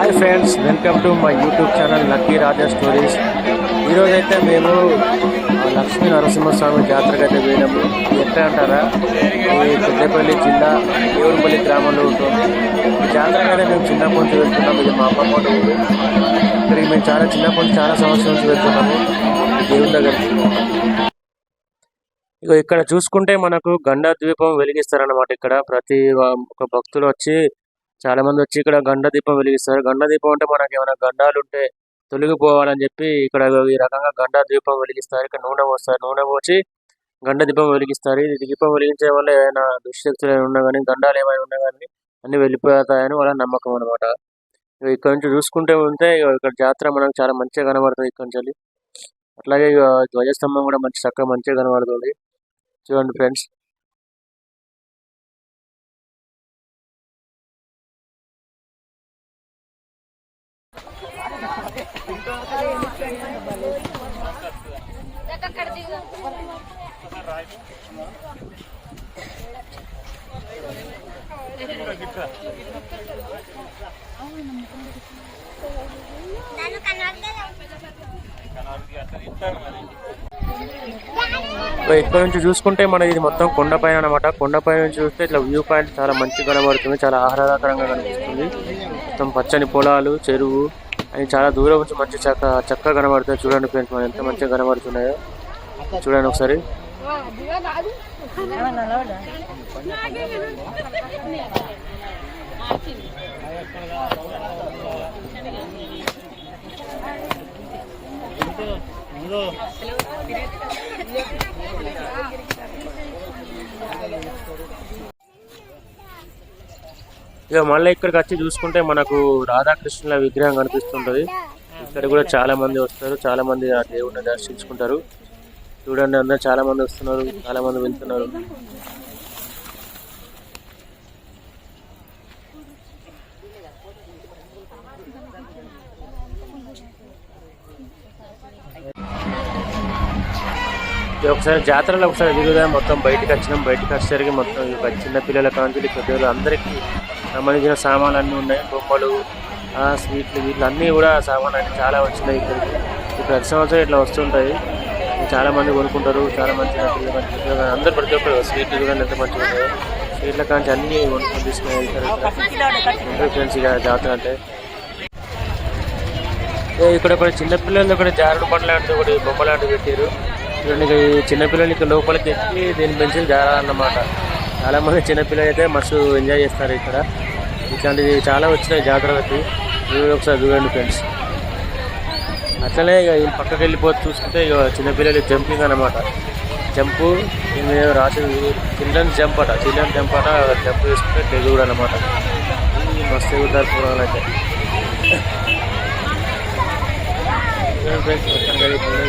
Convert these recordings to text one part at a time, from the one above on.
Hi friends, welcome to my YouTube channel lucky Raja stories. ఈరోజైతే మేము లక్ష్మీ నరసింహస్వామి జాతరకు అయితే పోయినాము. ఎట్లా అంటారా, ఈ పెద్దపల్లి జిల్లా దేవునిపల్లి గ్రామంలో ఉంటుంది. ఈ జాతరకు అయితే మేము చిన్నప్పటి నుంచి వెళ్తున్నాము. ఇది మా అమ్మమ్మ ఊరు. ఇక్కడికి మేము చిన్నప్పటి నుంచి చాలా సంవత్సరాల నుంచి వెళ్తున్నాము దేవుని దగ్గరికి. ఇక ఇక్కడ చూసుకుంటే మనకు గండా ద్వీపం వెలిగిస్తారన్నమాట. ఇక్కడ ప్రతి ఒక భక్తులు వచ్చి చాలా మంది వచ్చి ఇక్కడ గండ దీపం వెలిగిస్తారు. గండ దీపం అంటే మనకి ఏమైనా గండాలు ఉంటే తొలగిపోవాలని చెప్పి ఇక్కడ ఈ రకంగా గండ దీపం వెలిగిస్తారు. ఇక్కడ నూనె పోస్తారు, నూనె పోసి గండ దీపం వెలిగిస్తారు. ఈ దీపం వెలిగించే వల్ల ఏమైనా దుశ్శక్తులు ఉన్నా కానీ, గండాలు ఏమైనా ఉన్నా కానీ అన్ని వెళ్ళిపోతాయని వాళ్ళ నమ్మకం అనమాట. ఇక్కడ నుంచి చూసుకుంటే ఉంటే ఇక్కడ జాతర మనకు చాలా మంచిగా కనబడుతుంది ఇక్కడ నుంచి. అట్లాగే ధ్వజస్తంభం కూడా చక్కగా మంచిగా కనబడుతుంది. చూడండి ఫ్రెండ్స్. ఇక్కడ నుంచి చూసుకుంటే మన ఇది మొత్తం కొండపైన అనమాట. కొండపై నుంచి చూస్తే ఇట్లా వ్యూ పాయింట్ చాలా మంచిగా కనబడుతుంది, చాలా ఆహ్లాదకరంగా కనిపిస్తుంది. మొత్తం పచ్చని పొలాలు, చెరువు అని చాలా దూరం నుంచి మంచి చక్కగా కనబడుతుంది. చూడండి ఫ్రెండ్స్, మనం ఎంత మంచిగా కనబడుతున్నాయో చూడండి ఒకసారి. ఇక మళ్ళీ ఇక్కడికి వచ్చి చూసుకుంటే మనకు రాధాకృష్ణుల విగ్రహం కనిపిస్తుంటది. ఇక్కడ కూడా చాలా మంది వస్తారు, చాలా మంది ఆ దేవుడిని దర్శించుకుంటారు. చూడండి, అందరు చాలా మంది వస్తున్నారు, చాలా మంది వెళ్తున్నారు. ఒకసారి జాతరలో ఒకసారి తిరుగుదా మొత్తం బయటకు వచ్చినాం. బయటకు వచ్చేసరికి మొత్తం చిన్న పిల్లల కాంచులు పెద్దలు అందరికీ సంబంధించిన సామాన్లు అన్నీ ఉన్నాయి. బొమ్మలు, స్వీట్లు, వీట్లు అన్నీ కూడా సామాన్లు అన్నీ చాలా వచ్చినాయి ఇక్కడికి. ప్రతి సంవత్సరం ఇట్లా వస్తుంటాయి, చాలా మంది కొనుక్కుంటారు. చాలా మంది అందరు ప్రతి ఒక్కరు స్వీట్లు కూడా ఎంత మంచిగా ఉంటాయి. స్వీట్ల కాంచి అన్నీ కొనుక్కొని తీసుకుని వెళ్తారు ఫ్రెండ్స్. ఇక జాతర అంటే ఇక్కడ ఒకటి చిన్నపిల్లలు ఒకటి జారుడు పండ్ల లాంటిది, ఒకటి బొమ్మ లాంటివి పెట్టారు. చూడండి, చిన్నపిల్లలు ఇక్కడ లోపలికి ఎక్కి దీన్ని పెంచి జారాలన్నమాట. చాలా మంది చిన్నపిల్లలు అయితే మస్తు ఎంజాయ్ చేస్తారు ఇక్కడ. ఇట్లాంటివి చాలా వచ్చినాయి జాతరకి. ఒకసారి చూడండి ఫ్రెండ్స్. అట్లనే ఇక ఈ పక్కకి వెళ్ళిపోతే చూసుకుంటే ఇక చిన్నపిల్లలు జంపింగ్ అనమాట. జంపు రాసి చిల్డ్రన్ జంప్ అట, చిల్డ్రన్ జంప్ అట. జంప్ చేసుకుంటే తెలుగుడు అనమాట. మస్తు ఎగురుతారు పూర్వాలు అయితే. ఫ్రెండ్స్, మొత్తం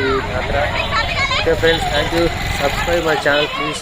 ఈ జాతర. Okay friends, thank you. Subscribe my channel please.